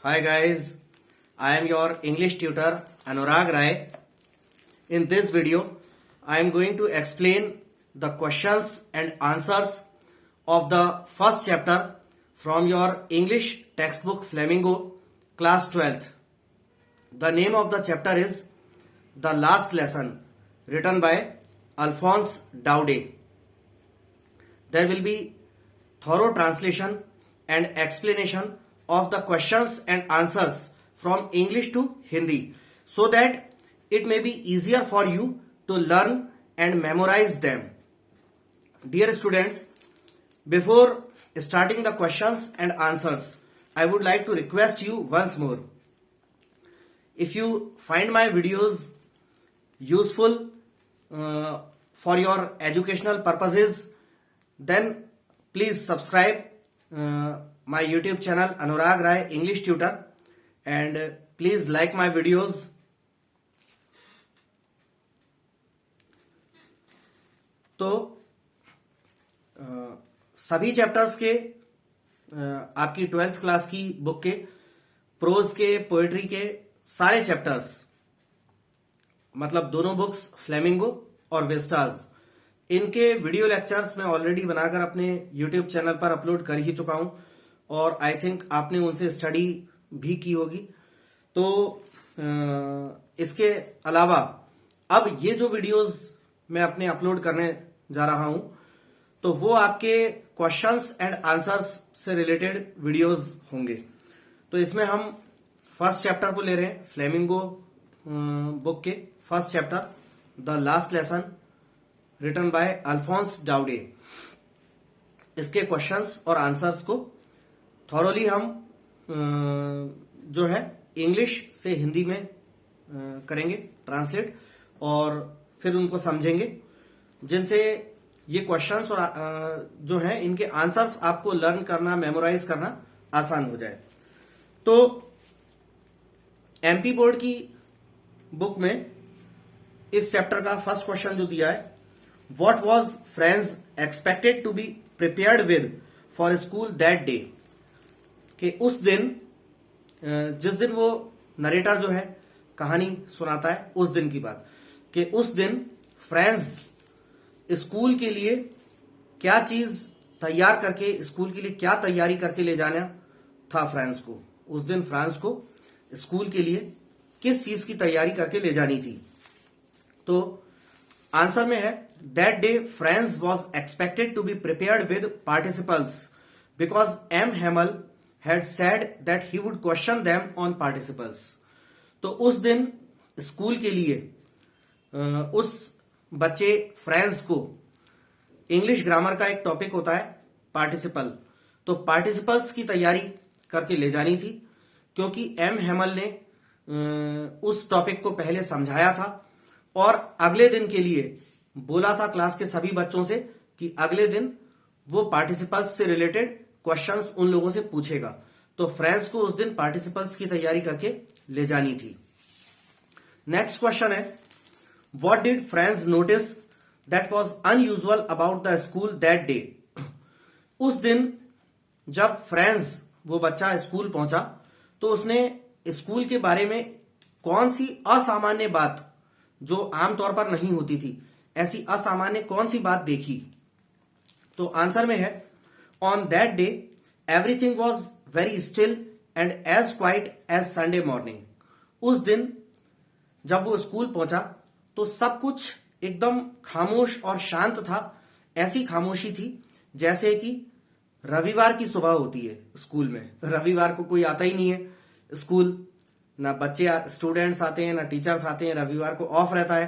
Hi guys, I am your English tutor Anurag Rai. In this video, I am going to explain the questions and answers of the first chapter from your English textbook Flamingo, class 12th. The name of the chapter is The Last Lesson, written by Alphonse Daudet. There will be thorough translation and explanation of the questions and answers from English to Hindi so that it may be easier for you to learn and memorize them. Dear students, before starting the questions and answers, I would like to request you once more. If you find my videos useful for your educational purposes, then please subscribe my YouTube channel Anurag Rai English Tutor and please like my videos. तो सभी chapters के आपकी 12th class की book के pros के poetry के सारे chapters मतलब दोनों बुक्स फ्लेमिंगो और विस्टाज इनके वीडियो लेक्चर्स मैं ऑलरेडी बनाकर अपने YouTube चैनल पर अपलोड कर ही चुका हूं और आई थिंक आपने उनसे स्टडी भी की होगी। तो इसके अलावा अब ये जो वीडियोस मैं अपने अपलोड करने जा रहा हूं तो वो आपके क्वेश्चंस एंड आंसर्स से रिलेटेड वीडियोस होंगे। तो इसमें हम फर्स्ट चैप्टर को ले रहे हैं फ्लेमिंगो बुक के first chapter the last lesson written by Alphonse Daudet. इसके क्वेश्चंस और आंसर्स को थॉरोली हम जो है इंग्लिश से हिंदी में करेंगे ट्रांसलेट और फिर उनको समझेंगे जिनसे ये क्वेश्चंस और जो है इनके आंसर्स आपको लर्न करना मेमोराइज करना आसान हो जाए। तो एमपी बोर्ड की बुक में इस चैप्टर का फर्स्ट क्वेश्चन जो दिया है, what was friends expected to be prepared with for school that day, कि उस दिन जिस दिन वो नरेटर जो है कहानी सुनाता है उस दिन की बात, कि उस दिन फ्रेंड्स स्कूल के लिए क्या चीज तैयार करके स्कूल के लिए क्या तैयारी करके ले जाना था फ्रेंड्स को, उस दिन फ्रेंड्स को स्कूल के लिए किस चीज की तैयारी करके ले जानी थी। तो आंसर में है that day Franz was expected to be prepared with participles because M Hamel had said that he would question them on participles। तो उस दिन स्कूल के लिए उस बच्चे फ्रेंड्स को इंग्लिश ग्रामर का एक टॉपिक होता है पार्टिसिपल, तो पार्टिसिपल्स की तैयारी करके ले जानी थी क्योंकि एम हेमल ने उस टॉपिक को पहले समझाया था और अगले दिन के लिए बोला था क्लास के सभी बच्चों से कि अगले दिन वो पार्टिसिपल्स से रिलेटेड क्वेश्चंस उन लोगों से पूछेगा। तो फ्रेंड्स को उस दिन पार्टिसिपल्स की तैयारी करके ले जानी थी। नेक्स्ट क्वेश्चन है what did friends notice that was unusual about the school that day. उस दिन जब फ्रेंड्स वो बच्चा स्कूल पहुंचा तो उसने स्कूल के बारे में कौन सी असामान्य बात जो आमतौर पर नहीं होती थी, ऐसी असामान्य कौन सी बात देखी। तो आंसर में है On that day, everything was very still and as quiet as Sunday morning। उस दिन जब वो स्कूल पहुंचा तो सब कुछ एकदम खामोश और शांत था, ऐसी खामोशी थी जैसे कि रविवार की सुबह होती है स्कूल में। रविवार को कोई आता ही नहीं है स्कूल, ना बच्चे स्टूडेंट्स आते हैं ना टीचर्स आते हैं, रविवार को ऑफ रहता है।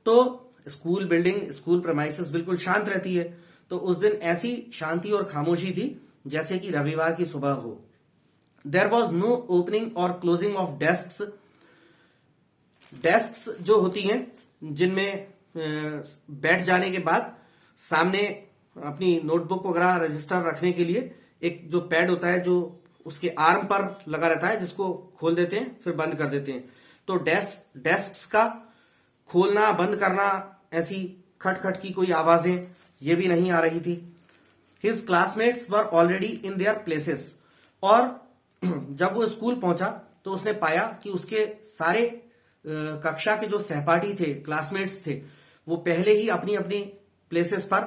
तो स्कूल बिल्डिंग स्कूल प्रेमाइसेस बिल्कुल शांत रहती है। तो उस दिन ऐसी शांति और खामोशी थी जैसे कि रविवार की सुबह हो। देयर वॉज नो ओपनिंग और क्लोजिंग ऑफ डेस्क्स। डेस्क्स जो होती हैं जिनमें बैठ जाने के बाद सामने अपनी नोटबुक वगैरह रजिस्टर रखने के लिए एक जो पैड होता है जो उसके आर्म पर लगा रहता है जिसको खोल देते हैं फिर बंद कर देते हैं। तो डेस्क्स का खोलना बंद करना, ऐसी खटखट की कोई आवाजें ये भी नहीं आ रही थी। His classmates were already in their places, और जब वो स्कूल पहुंचा तो उसने पाया कि उसके सारे कक्षा के जो सहपाठी थे, क्लासमेट्स थे, वो पहले ही अपनी अपनी प्लेसेस पर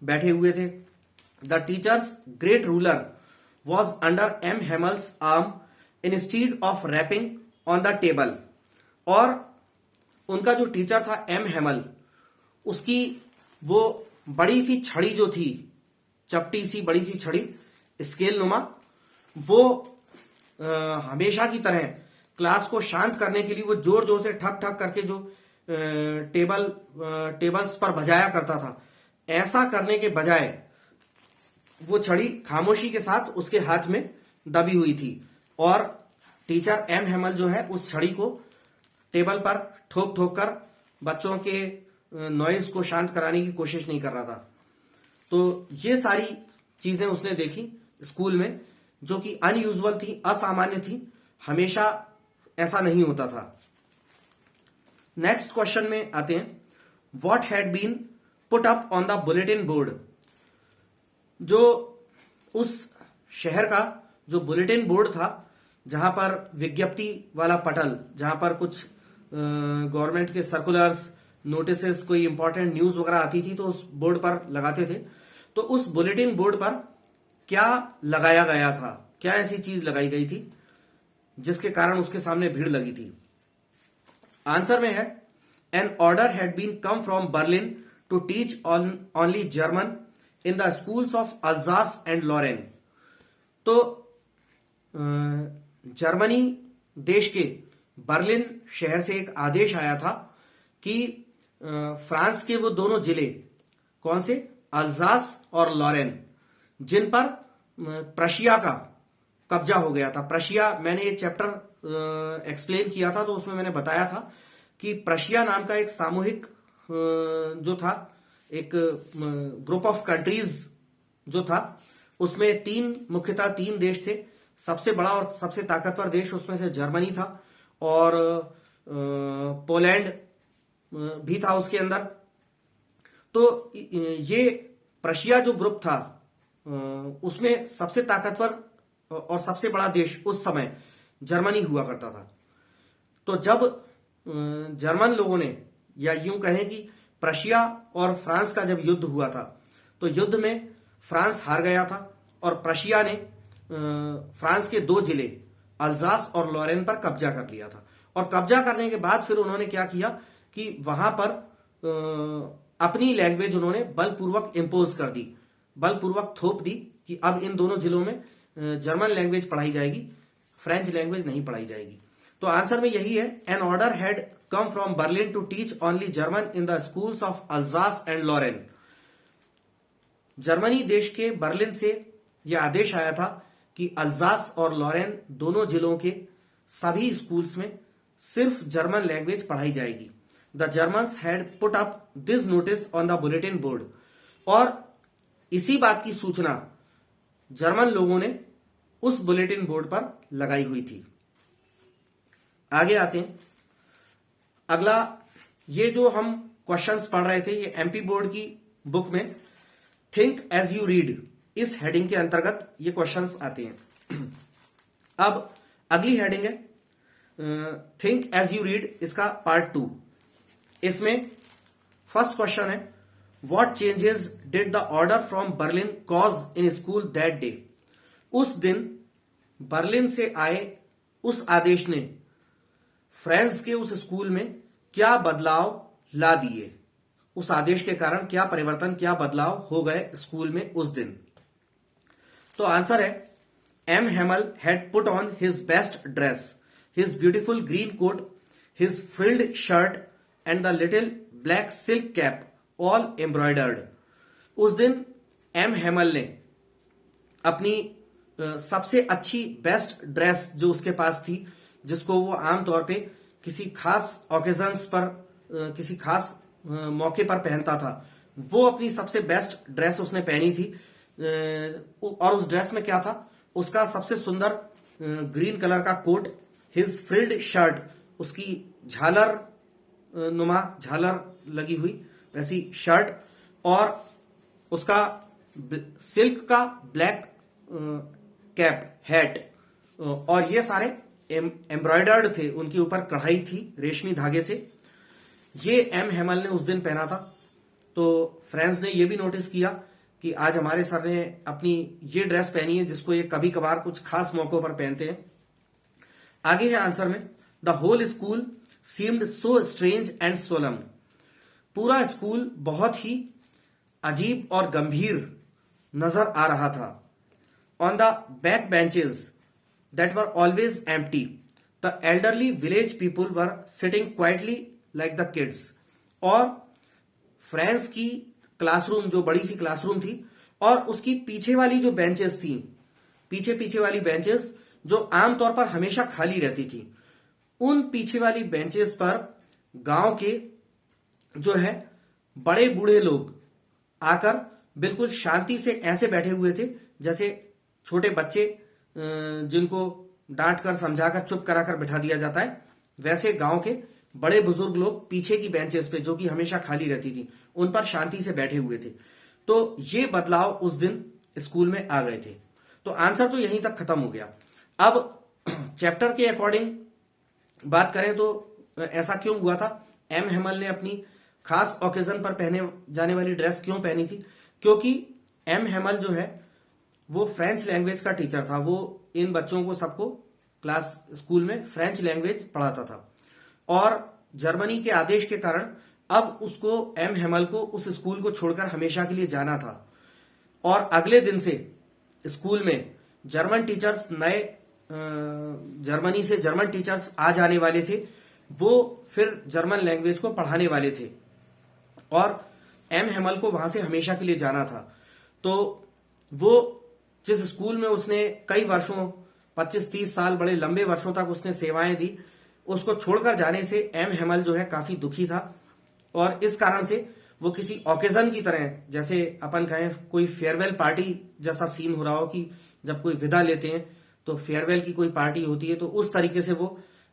बैठे हुए थे। The teachers great ruler was under M Hamel's arm instead of rapping on the table. और उनका जो टीचर था एम हेमल, उसकी वो बड़ी सी छड़ी जो थी, चपटी सी बड़ी सी छड़ी, स्केल नुमा, वो हमेशा की तरह क्लास को शांत करने के लिए वो जोर जोर से ठक ठक करके जो टेबल्स पर बजाया करता था, ऐसा करने के बजाय वो छड़ी खामोशी के साथ उसके हाथ में दबी हुई थी और टीचर एम हेमल जो है उस छड़ी को टेबल पर ठोक ठोक कर बच्चों के नॉइज को शांत कराने की कोशिश नहीं कर रहा था। तो ये सारी चीजें उसने देखी स्कूल में, जो कि अनयूजुअल थी, असामान्य थी, हमेशा ऐसा नहीं होता था। नेक्स्ट क्वेश्चन में आते हैं, what had been put up on the bulletin board. जो उस शहर का जो बुलेटिन बोर्ड था, जहां पर विज्ञप्ति वाला पटल, जहां पर कुछ गवर्नमेंट के सर्कुलर्स, नोटिसेस, कोई इंपॉर्टेंट न्यूज वगैरह आती थी तो उस बोर्ड पर लगाते थे। तो उस बुलेटिन बोर्ड पर क्या लगाया गया था, क्या ऐसी चीज लगाई गई थी जिसके कारण उसके सामने भीड़ लगी थी? आंसर में है, an order had been come from Berlin to teach only German in the schools of Alsace and Lorraine. तो जर्मनी देश के बर्लिन शहर से एक आदेश आया था कि फ्रांस के वो दोनों जिले, कौन से, अल्जास और लॉरेन, जिन पर प्रशिया का कब्जा हो गया था। प्रशिया, मैंने ये चैप्टर एक्सप्लेन किया था तो उसमें मैंने बताया था कि प्रशिया नाम का एक सामूहिक जो था, एक ग्रुप ऑफ कंट्रीज जो था, उसमें मुख्यतः तीन देश थे। सबसे बड़ा और सबसे ताकतवर देश उसमें से जर्मनी था और पोलैंड भी था उसके अंदर। तो ये प्रशिया जो ग्रुप था उसमें सबसे ताकतवर और सबसे बड़ा देश उस समय जर्मनी हुआ करता था। तो जब जर्मन लोगों ने, या यूं कहें कि प्रशिया और फ्रांस का जब युद्ध हुआ था, तो युद्ध में फ्रांस हार गया था और प्रशिया ने फ्रांस के दो जिले अल्जास और लॉरेन पर कब्जा कर लिया था। और कब्जा करने के बाद फिर उन्होंने क्या किया कि वहां पर अपनी लैंग्वेज उन्होंने बलपूर्वक इंपोज कर दी, बलपूर्वक थोप दी कि अब इन दोनों जिलों में जर्मन लैंग्वेज पढ़ाई जाएगी, फ्रेंच लैंग्वेज नहीं पढ़ाई जाएगी। तो आंसर में यही है, an order had come from Berlin to teach only German in the schools of Alsace and Lorraine. Germany देश के बर्लिन से यह आदेश आया था कि अल्जास और लॉरेन दोनों जिलों के सभी स्कूल्स में सिर्फ जर्मन लैंग्वेज पढ़ाई जाएगी। The Germans had put up this notice on the bulletin board. और इसी बात की सूचना जर्मन लोगों ने उस बुलेटिन बोर्ड पर लगाई हुई थी। आगे आते हैं, अगला, ये जो हम क्वेश्चंस पढ़ रहे थे, ये एमपी बोर्ड की बुक में थिंक एज यू रीड, इस हेडिंग के अंतर्गत ये क्वेश्चंस आते हैं। अब अगली हेडिंग है थिंक एज यू रीड, इसका पार्ट 2। इसमें फर्स्ट क्वेश्चन है, what changes did the order from Berlin cause in school that day. उस दिन बर्लिन से आए उस आदेश ने फ्रांस के उस स्कूल में क्या बदलाव ला दिए, उस आदेश के कारण क्या परिवर्तन, क्या बदलाव हो गए स्कूल में उस दिन। तो आंसर है, M Hamel had put on his best dress, his beautiful green coat, his frilled shirt and the little black silk cap, all embroidered. उस दिन एम हेमल ने अपनी सबसे अच्छी बेस्ट ड्रेस जो उसके पास थी, जिसको वो आमतौर पे किसी खास ओकेजन्स पर, किसी खास मौके पर पहनता था, वो अपनी सबसे बेस्ट ड्रेस उसने पहनी थी। और उस ड्रेस में क्या था, उसका सबसे सुंदर ग्रीन कलर का कोट, हिज फ्रिल्ड शर्ट, उसकी झालर नुमा, झालर लगी हुई वैसी शर्ट, और उसका सिल्क का ब्लैक कैप, हैट, और ये सारे एम्ब्रॉयडर्ड थे, उनके ऊपर कढ़ाई थी रेशमी धागे से। ये एम हेमल ने उस दिन पहना था। तो फ्रेंड्स ने ये भी नोटिस किया कि आज हमारे सर ने अपनी ये ड्रेस पहनी है, जिसको ये कभी कभार कुछ खास मौकों पर पहनते हैं। आगे है आंसर में, the whole school seemed so strange and solemn. पूरा स्कूल बहुत ही अजीब और गंभीर नजर आ रहा था। On the back benches that were always empty, the elderly village people were sitting quietly like the kids. और फ्रेंड्स की क्लासरूम, जो बड़ी सी क्लासरूम थी, और उसकी पीछे वाली जो बेंचेस थी, पीछे पीछे वाली बेंचेस जो आमतौर पर हमेशा खाली रहती थी, उन पीछे वाली बेंचेस पर गांव के जो है बड़े बूढ़े लोग आकर बिल्कुल शांति से ऐसे बैठे हुए थे जैसे छोटे बच्चे जिनको डांट कर समझाकर चुप कराकर बिठा दिया जाता है, वैसे गांव के बड़े बुजुर्ग लोग पीछे की बेंचेस पे, जो कि हमेशा खाली रहती थी, उन पर शांति से बैठे हुए थे। तो ये बदलाव उस दिन स्कूल में आ गए थे। तो आंसर तो यहीं तक खत्म हो गया। अब चैप्टर के अकॉर्डिंग बात करें तो ऐसा क्यों हुआ था, एम हेमल ने अपनी खास ओकेजन पर पहने जाने वाली ड्रेस क्यों पहनी थी? क्योंकि एम हेमल जो है वो फ्रेंच लैंग्वेज का टीचर था। वो इन बच्चों को सबको क्लास स्कूल में फ्रेंच लैंग्वेज पढ़ाता था, और जर्मनी के आदेश के कारण अब उसको, एम हेमल को, उस स्कूल को छोड़कर हमेशा के लिए जाना था। और अगले दिन से स्कूल में जर्मन टीचर्स, नए जर्मनी से जर्मन टीचर्स आ जाने वाले थे। वो फिर जर्मन लैंग्वेज को पढ़ाने वाले थे, और एम हेमल को वहां से हमेशा के लिए जाना था। तो वो जिस स्कूल में उसने कई वर्षों, 25-30 साल, बड़े लंबे वर्षों तक उसने सेवाएं दी, उसको छोड़कर जाने से एम हेमल जो है काफी दुखी था। और इस कारण से वो किसी ओकेजन की तरह, जैसे अपन कहें कोई फेयरवेल पार्टी जैसा सीन हो रहा हो कि जब कोई विदा लेते हैं तो फेयरवेल की कोई पार्टी होती है, तो उस तरीके से वो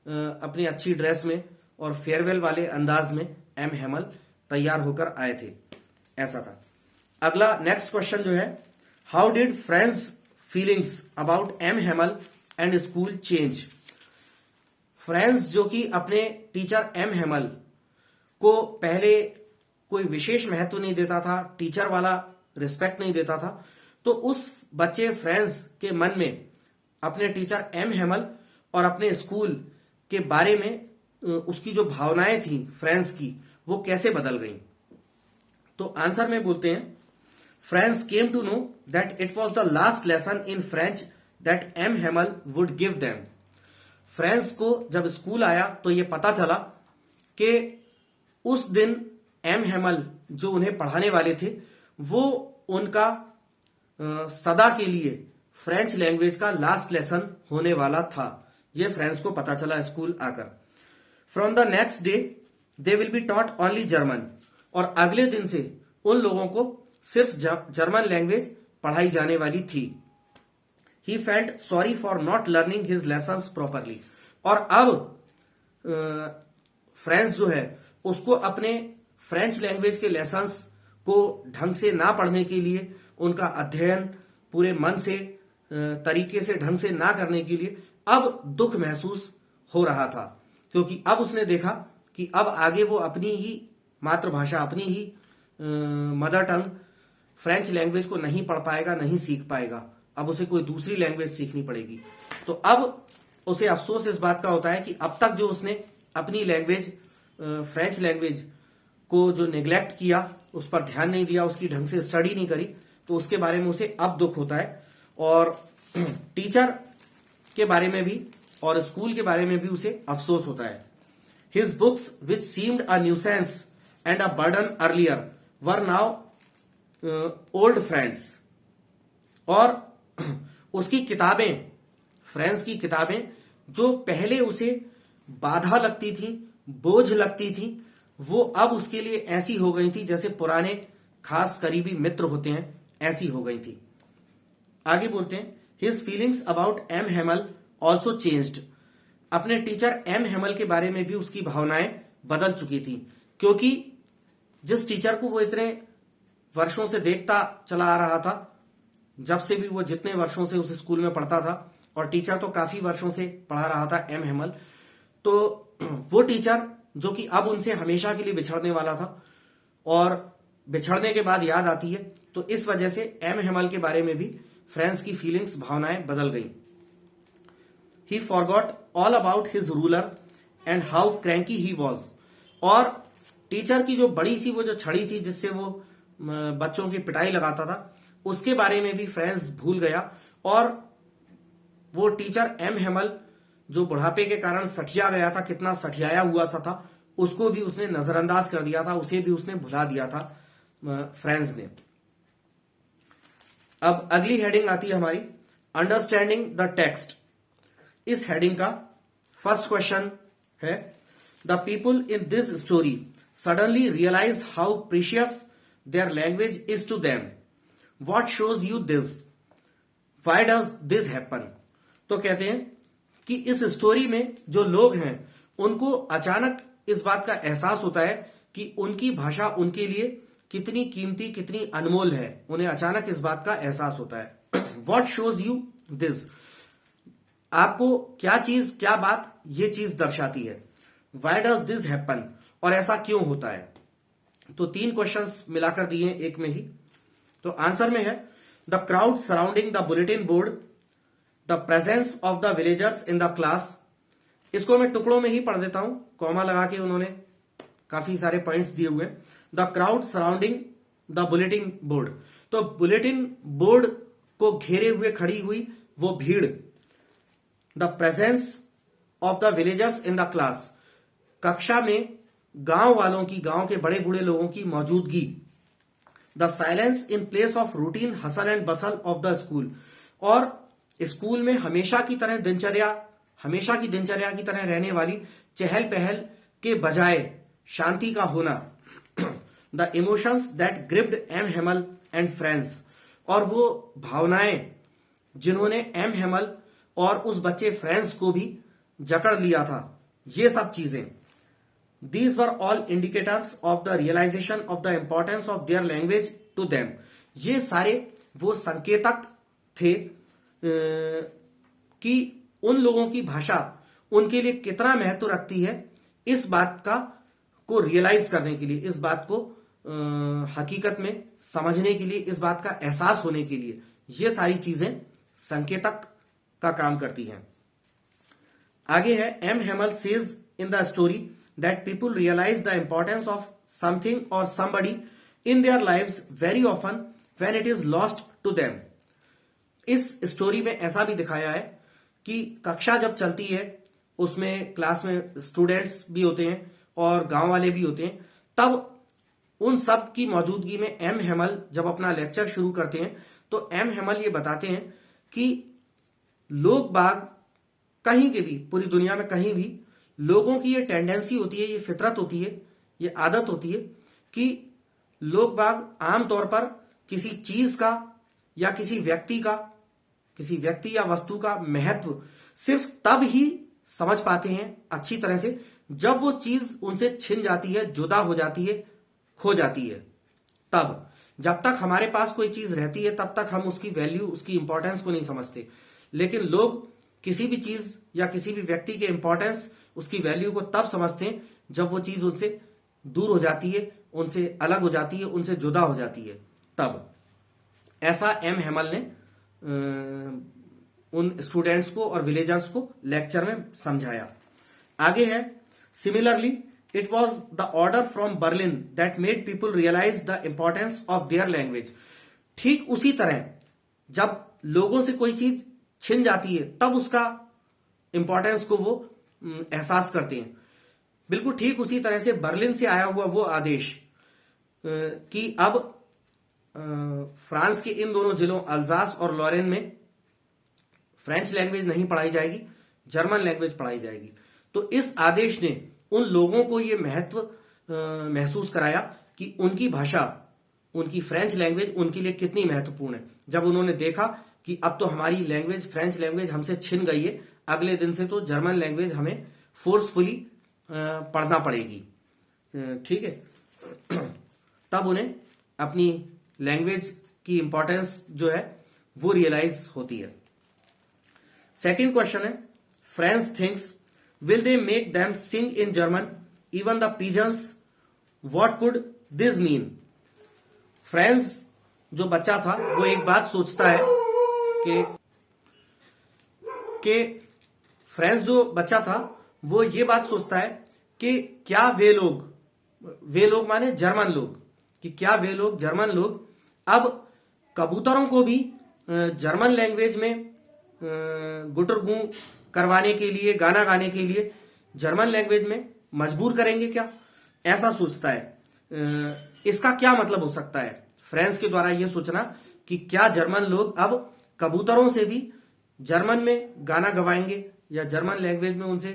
अपनी अच्छी ड्रेस में और फेयरवेल वाले अंदाज में एम हेमल तैयार होकर आए थे, ऐसा था। अगला नेक्स्ट क्वेश्चन जो है, how did Franz feelings about M Hamel and school change. Franz जो कि अपने टीचर एम हेमल को पहले कोई विशेष महत्व नहीं देता था, टीचर वाला रिस्पेक्ट नहीं देता था, तो उस बच्चे फ्रेंड्स के मन में अपने टीचर एम हेमल और अपने स्कूल के बारे में उसकी जो भावनाएं थी फ्रेंड्स की, वो कैसे बदल गई। तो आंसर में बोलते हैं, Franz came to know that it was the last lesson in French that M Hamel would give them. Franz को जब स्कूल आया तो ये पता चला कि उस दिन एम हेमल जो उन्हें पढ़ाने वाले थे, वो उनका सदा के लिए फ्रेंच लैंग्वेज का लास्ट लेसन होने वाला था। ये फ्रेंड्स को पता चला स्कूल आकर। From the next day they will be taught only German. और अगले दिन से उन लोगों को सिर्फ जर्मन लैंग्वेज पढ़ाई जाने वाली थी। He felt sorry for not learning his lessons properly. और अब फ्रेंड्स जो है उसको अपने फ्रेंच लैंग्वेज के लेसन्स को ढंग से ना पढ़ने के लिए, उनका अध्ययन पूरे मन से, तरीके से, ढंग से ना करने के लिए अब दुख महसूस हो रहा था। क्योंकि अब उसने देखा कि अब आगे वो अपनी ही मातृभाषा, अपनी ही मदर टंग फ्रेंच लैंग्वेज को नहीं पढ़ पाएगा, नहीं सीख पाएगा। अब उसे कोई दूसरी लैंग्वेज सीखनी पड़ेगी। तो अब उसे अफसोस इस बात का होता है कि अब तक जो उसने अपनी लैंग्वेज, फ्रेंच लैंग्वेज को जो नेग्लेक्ट किया, उस पर ध्यान नहीं दिया, उसकी ढंग से स्टडी नहीं करी, तो उसके बारे में उसे अब दुख होता है। और टीचर के बारे में भी और स्कूल के बारे में भी उसे अफसोस होता है। His books which seemed a nuisance and a burden earlier were now old friends. और उसकी किताबें, फ्रेंड्स की किताबें, जो पहले उसे बाधा लगती थी, बोझ लगती थी, वो अब उसके लिए ऐसी हो गई थी जैसे पुराने खास करीबी मित्र होते हैं, ऐसी हो गई थी। आगे बोलते हैं, his feelings about M Hamel also changed. अपने टीचर एम हेमल के बारे में भी उसकी भावनाएं बदल चुकी थी। क्योंकि जिस टीचर को वो इतने वर्षों से देखता चला आ रहा था, जब से भी वो जितने वर्षों से उस स्कूल में पढ़ता था, और टीचर तो काफी वर्षों से पढ़ा रहा था एम हेमल। तो वो टीचर जो कि अब उनसे हमेशा के लिए बिछड़ने वाला था और बिछड़ने के बाद याद आती है, तो इस वजह से एम हेमल के बारे में भी फ्रेंड्स की फीलिंग्स, भावनाएं बदल गई। ही forgot all about his ruler and how cranky he was. और टीचर की जो बड़ी सी वो जो छड़ी थी जिससे वो बच्चों की पिटाई लगाता था, उसके बारे में भी फ्रेंड्स भूल गया। और वो टीचर एम हेमल जो बुढ़ापे के कारण सठिया गया था, कितना सठियाया हुआ सा था, उसको भी उसने नजरअंदाज कर दिया था, उसे भी उसने भुला दिया था फ्रेंड्स ने। अब अगली हेडिंग आती है हमारी अंडरस्टैंडिंग द टेक्स्ट। इस हेडिंग का फर्स्ट क्वेश्चन है, the people in this story suddenly realise how precious their language is to them. What shows you this? Why does this happen? तो कहते हैं कि इस स्टोरी में जो लोग हैं उनको अचानक इस बात का एहसास होता है कि उनकी भाषा उनके लिए कितनी कीमती, कितनी अनमोल है। उन्हें अचानक इस बात का एहसास होता है। What shows you this? आपको क्या चीज, क्या बात ये चीज दर्शाती है। Why does this happen? और ऐसा क्यों होता है? तो 3 क्वेश्चंस मिलाकर दिए एक में ही। तो आंसर में है the crowd surrounding the bulletin board, the presence of the villagers in the class. इसको मैं टुकड़ों में ही पढ़ देता हूं, कॉमा लगा के उन्होंने काफी सारे पॉइंट्स दिए हुए। The crowd surrounding the bulletin board, तो बुलेटिन बोर्ड को घेरे हुए खड़ी हुई वो भीड़। The presence of the villagers in the class, कक्षा में गांव वालों की, गांव के बड़े बूढ़े लोगों की मौजूदगी। The silence in place of routine hustle and Bansal of the school, और स्कूल में हमेशा की दिनचर्या की तरह रहने वाली चहल पहल के बजाय शांति का होना। The emotions that gripped M Hamel and Franz, और वो भावनाएं जिन्होंने एम हेमल और उस बच्चे फ्रेंड्स को भी जकड़ लिया था, ये सब चीजें। These were all indicators of the realization of the importance of their language to them. ये सारे वो संकेतक थे कि उन लोगों की भाषा उनके लिए कितना महत्व रखती है, इस बात का को रियलाइज करने के लिए, इस बात को हकीकत में समझने के लिए, इस बात का एहसास होने के लिए ये सारी चीजें संकेतक का काम करती हैं। आगे है M Hamel says in the story that people realize the importance of something or somebody in their lives very often when it is lost to them. इस स्टोरी में ऐसा भी दिखाया है कि कक्षा जब चलती है उसमें क्लास में स्टूडेंट्स भी होते हैं और गांव वाले भी होते हैं, तब उन सब की मौजूदगी में एम हेमल जब अपना लेक्चर शुरू करते हैं तो एम हेमल ये बताते हैं कि लोग बाग कहीं के भी, पूरी दुनिया में कहीं भी, लोगों की ये टेंडेंसी होती है, ये फितरत होती है, ये आदत होती है कि लोग बाग आमतौर पर किसी चीज का या किसी व्यक्ति या वस्तु का महत्व सिर्फ तब ही समझ पाते हैं अच्छी तरह से जब वो चीज उनसे छिन जाती है, जुदा हो जाती है, खो जाती है। तब जब तक हमारे पास कोई चीज रहती है तब तक हम उसकी वैल्यू, उसकी इंपॉर्टेंस को नहीं समझते। लेकिन लोग किसी भी चीज या किसी भी व्यक्ति के इंपॉर्टेंस, उसकी वैल्यू को तब समझते हैं जब वो चीज उनसे दूर हो जाती है, उनसे अलग हो जाती है, उनसे जुदा हो जाती है। तब ऐसा एम हेमल ने उन स्टूडेंट्स को और विलेजर्स को लेक्चर में समझाया। आगे है similarly it was the order from Berlin that made people realise the importance of their language. ठीक उसी तरह जब लोगों से कोई चीज छिन जाती है तब उसका इंपॉर्टेंस को वो एहसास करते हैं। बिल्कुल ठीक उसी तरह से बर्लिन से आया हुआ वो आदेश कि अब फ्रांस के इन दोनों जिलों अल्जास और लॉरेन में फ्रेंच लैंग्वेज नहीं पढ़ाई जाएगी, जर्मन लैंग्वेज पढ़ाई जाएगी। तो इस आदेश ने उन लोगों को ये महत्व महसूस कराया कि उनकी भाषा, उनकी फ्रेंच लैंग्वेज उनके लिए कितनी महत्वपूर्ण है। जब उन्होंने देखा कि अब तो हमारी लैंग्वेज, फ्रेंच लैंग्वेज हमसे छिन गई है, अगले दिन से तो जर्मन लैंग्वेज हमें फोर्सफुली पढ़ना पड़ेगी, ठीक है, तब उन्हें अपनी लैंग्वेज की इंपॉर्टेंस जो है वो रियलाइज होती है। सेकेंड क्वेश्चन है, French thinks will they make them sing in German even the pigeons, what could this mean? French जो बच्चा था वो एक बात सोचता है कि फ्रेंच जो बच्चा था वो ये बात सोचता है कि क्या वे लोग माने जर्मन लोग, कि क्या वे लोग जर्मन लोग अब कबूतरों को भी जर्मन लैंग्वेज में गुटरगू करवाने के लिए, गाना गाने के लिए जर्मन लैंग्वेज में मजबूर करेंगे क्या? ऐसा सोचता है। इसका क्या मतलब हो सकता है फ्रेंच के द्वारा यह सोचना कि क्या जर्मन लोग अब कबूतरों से भी जर्मन में गाना गवाएंगे या जर्मन लैंग्वेज में उनसे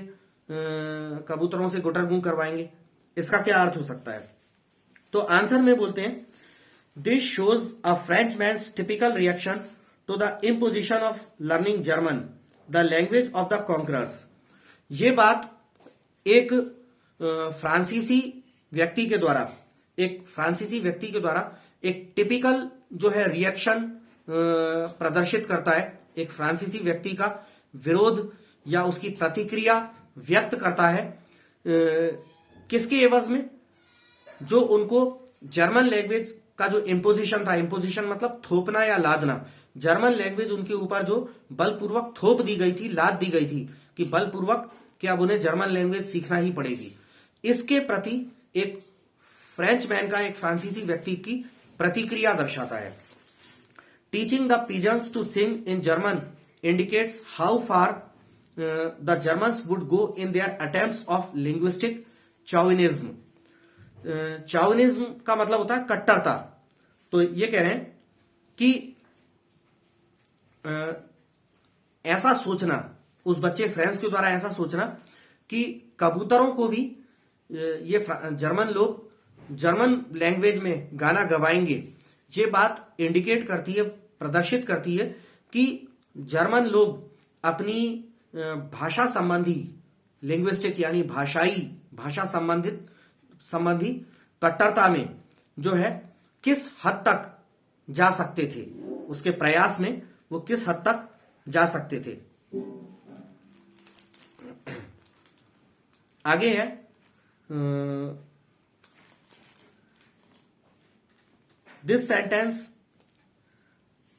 कबूतरों से गुटरगू करवाएंगे? इसका क्या अर्थ हो सकता है? तो आंसर में बोलते हैं, this shows a French man's typical reaction to the imposition of learning German, the language of the conquerors. ये बात एक फ्रांसीसी व्यक्ति के द्वारा एक टिपिकल जो है रिएक्शन प्रदर्शित करता है, एक फ्रांसीसी व्यक्ति का विरोध या उसकी प्रतिक्रिया व्यक्त करता है। किसके एवज में? जो उनको जर्मन लैंग्वेज का जो इम्पोजिशन था, इम्पोजिशन मतलब थोपना या लादना, जर्मन लैंग्वेज उनके ऊपर जो बलपूर्वक थोप दी गई थी, लाद दी गई थी कि बलपूर्वक कि अब उन्हें जर्मन लैंग्वेज सीखना ही पड़ेगी, इसके प्रति एक फ्रेंच मैन का, एक फ्रांसीसी व्यक्ति की प्रतिक्रिया दर्शाता है। Teaching the pigeons to sing in German indicates how far the Germans would go in their attempts of linguistic chauvinism. Chauvinism का मतलब होता है कट्टरता। तो ये कह रहे हैं कि ऐसा सोचना, उस बच्चे फ्रेंच के द्वारा ऐसा सोचना कि कबूतरों को भी ये जर्मन लोग जर्मन लैंग्वेज में गाना गवाएंगे, ये बात इंडिकेट करती है, प्रदर्शित करती है कि जर्मन लोग अपनी भाषा संबंधी, लिंग्विस्टिक यानी भाषा संबंधी कट्टरता में जो है किस हद तक जा सकते थे, उसके प्रयास में वो किस हद तक जा सकते थे। आगे है this sentence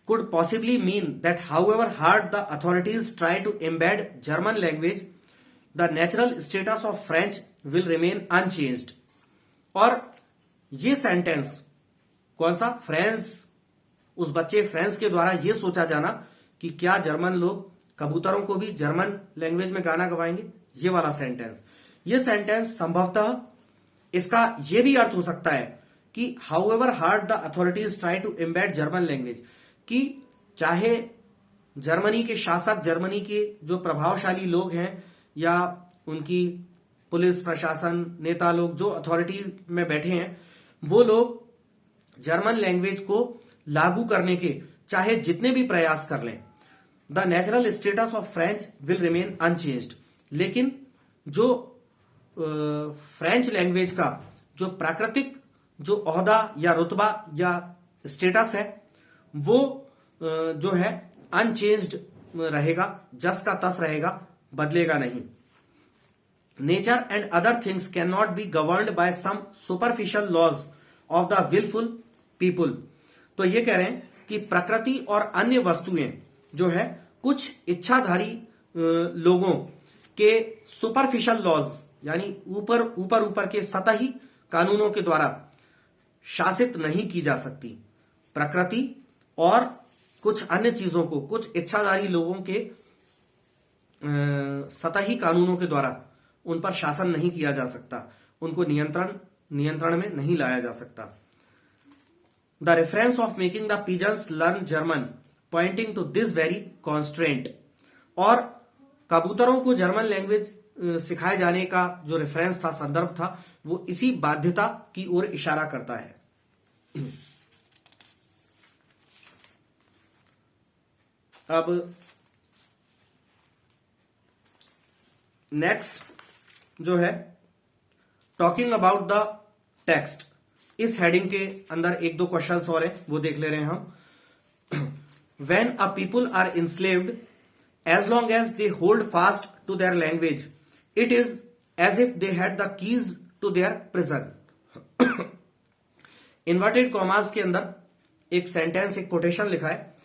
could possibly mean that however hard the authorities try to embed German language, the natural status of French will remain unchanged। और ये सेंटेंस कौन सा? उस बच्चे फ्रेंच के द्वारा ये सोचा जाना कि क्या जर्मन लोग कबूतरों को भी जर्मन लैंग्वेज में गाना गवाएंगे, ये वाला सेंटेंस, ये सेंटेंस संभवतः इसका ये भी अर्थ हो सकता है कि however hard the authorities try to embed German language, कि चाहे जर्मनी के शासक, जर्मनी के जो प्रभावशाली लोग हैं या उनकी पुलिस प्रशासन, नेता लोग जो अथॉरिटी में बैठे हैं, वो लोग जर्मन लैंग्वेज को लागू करने के चाहे जितने भी प्रयास कर लें, the natural status of French will remain unchanged. लेकिन जो फ्रेंच लैंग्वेज का जो प्राकृतिक जो ओहदा या रुतबा या स्टेटस है वो जो है अनचेंज्ड रहेगा, जस का तस रहेगा, बदलेगा नहीं। Nature and other things can not be governed by some superficial laws of the wilful people. तो ये कह रहे हैं कि प्रकृति और अन्य वस्तुएं जो है कुछ इच्छाधारी लोगों के सुपरफिशियल लॉज यानी ऊपर के सतही कानूनों के द्वारा शासित नहीं की जा सकती। प्रकृति और कुछ अन्य चीजों को कुछ इच्छाधारी लोगों के सतही कानूनों के द्वारा उन पर शासन नहीं किया जा सकता, उनको नियंत्रण में नहीं लाया जा सकता। The reference of making the pigeons learn German pointing to this very constraint. और कबूतरों को जर्मन लैंग्वेज सिखाए जाने का जो रेफरेंस था, संदर्भ था, वो इसी बाध्यता की ओर इशारा करता है। अब नेक्स्ट जो है टॉकिंग अबाउट द टेक्स्ट, इस हेडिंग के अंदर एक दो क्वेश्चंस और हैं, वो देख ले रहे हैं हम। When a people are enslaved as long as they hold fast to their language, it is as if they had the keys to their prison. Inverted commas के अंदर एक सेंटेंस, एक कोटेशन लिखा है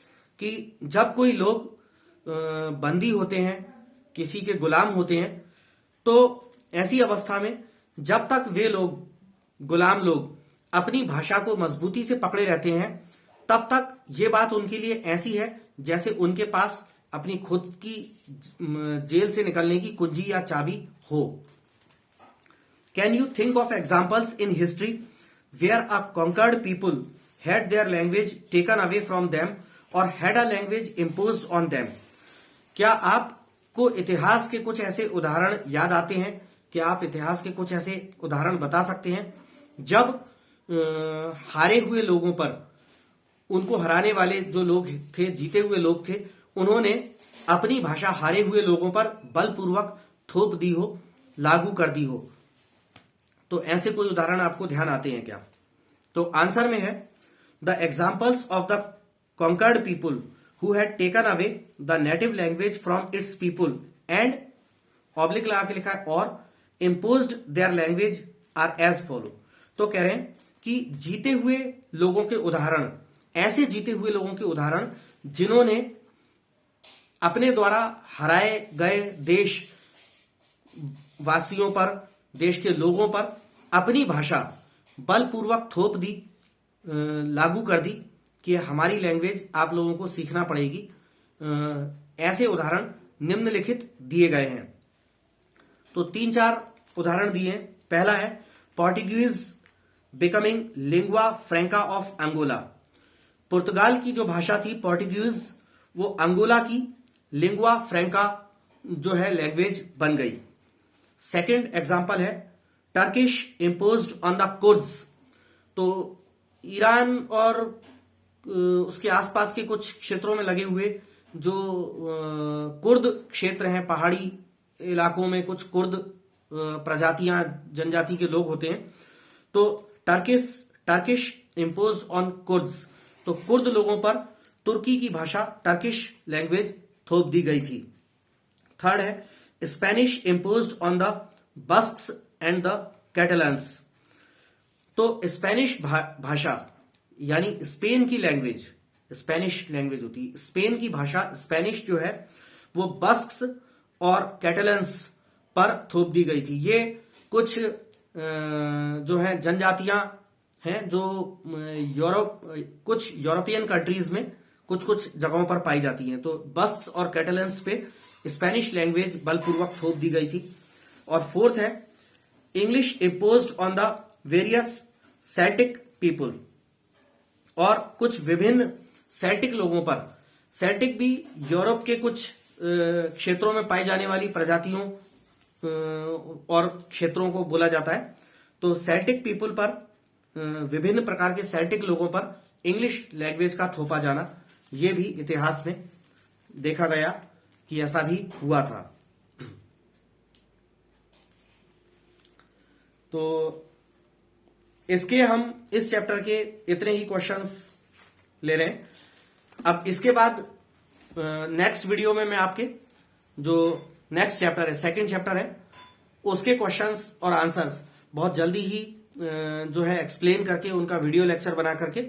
कि जब कोई लोग बंदी होते हैं, किसी के गुलाम होते हैं, तो ऐसी अवस्था में जब तक वे लोग, गुलाम लोग, अपनी भाषा को मजबूती से पकड़े रहते हैं, तब तक ये बात उनके लिए ऐसी है जैसे उनके पास अपनी खुद की जेल से निकलने की कुंजी या चाबी हो. Can you think of examples in history where a conquered people had their language taken away from them or had a language imposed on them? क्या आपको इतिहास के कुछ ऐसे उदाहरण याद आते हैं? क्या आप इतिहास के कुछ ऐसे उदाहरण बता सकते हैं जब हारे हुए लोगों पर, उनको हराने वाले जो लोग थे, जीते हुए लोग थे, उन्होंने अपनी भाषा हारे हुए लोगों पर बलपूर्वक थोप दी हो, लागू कर दी हो? तो ऐसे कोई उदाहरण आपको ध्यान आते हैं क्या? तो आंसर में है the examples of the conquered people who had taken away the native language from its people and oblique लगा के लिखा है और imposed their language are as follow. तो कह रहे हैं कि जीते हुए लोगों के उदाहरण, ऐसे जीते हुए लोगों के उदाहरण जिन्होंने अपने द्वारा हराए गए देश वासियों पर, देश के लोगों पर अपनी भाषा बलपूर्वक थोप दी, लागू कर दी कि हमारी लैंग्वेज आप लोगों को सीखना पड़ेगी. ऐसे उदाहरण निम्नलिखित दिए गए हैं. तो 3-4 उदाहरण दिए हैं. पहला है Portuguese becoming lingua franca of Angola. पुर्तगाल की जो भाषा थी पोर्टुगीज, वो अंगोला की लिंगुआ फ्रैंका जो है लैंग्वेज बन गई. सेकंड एग्जांपल है Turkish imposed on the Kurds. तो ईरान और उसके आसपास के कुछ क्षेत्रों में लगे हुए जो कुर्द क्षेत्र हैं, पहाड़ी इलाकों में कुछ कुर्द प्रजातियां, जनजाति के लोग होते हैं, तो टर्किश इम्पोज्ड ऑन कुर्द्स. तो कुर्द लोगों पर तुर्की की भाषा, टर्किश लैंग्वेज थोप दी गई थी. थर्ड है Spanish imposed on the Basques and the Catalans. तो स्पेनिश भाषा यानी स्पेन की लैंग्वेज, स्पेनिश लैंग्वेज होती है, स्पेन की भाषा स्पेनिश जो है वो बस्क्स और कैटलन्स पर थोप दी गई थी. ये कुछ जो है जनजातियां हैं जो कुछ यूरोपियन कंट्रीज में कुछ कुछ जगहों पर पाई जाती हैं. तो बस्क्स और कैटलन्स पे स्पेनिश लैंग्वेज बलपूर्वक थोप दी गई थी. और फोर्थ है English imposed on the various Celtic people. और कुछ विभिन्न सेल्टिक लोगों पर, सेल्टिक भी यूरोप के कुछ क्षेत्रों में पाई जाने वाली प्रजातियों और क्षेत्रों को बोला जाता है. तो सेल्टिक पीपुल पर, विभिन्न प्रकार के सेल्टिक लोगों पर इंग्लिश लैंग्वेज का थोपा जाना, ये भी इतिहास में देखा गया कि ऐसा भी हुआ था. तो इसके हम इस चैप्टर के इतने ही क्वेश्चंस ले रहे हैं. अब इसके बाद नेक्स्ट वीडियो में मैं आपके जो नेक्स्ट चैप्टर है, सेकंड चैप्टर है, उसके क्वेश्चंस और आंसर्स बहुत जल्दी ही जो है एक्सप्लेन करके उनका वीडियो लेक्चर बना करके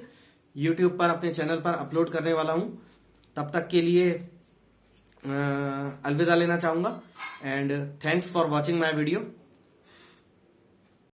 यूट्यूब पर अपने चैनल पर अपलोड करने वाला हूं. तब तक के लिए अलविदा लेना चाहूंगा and thanks for watching my video.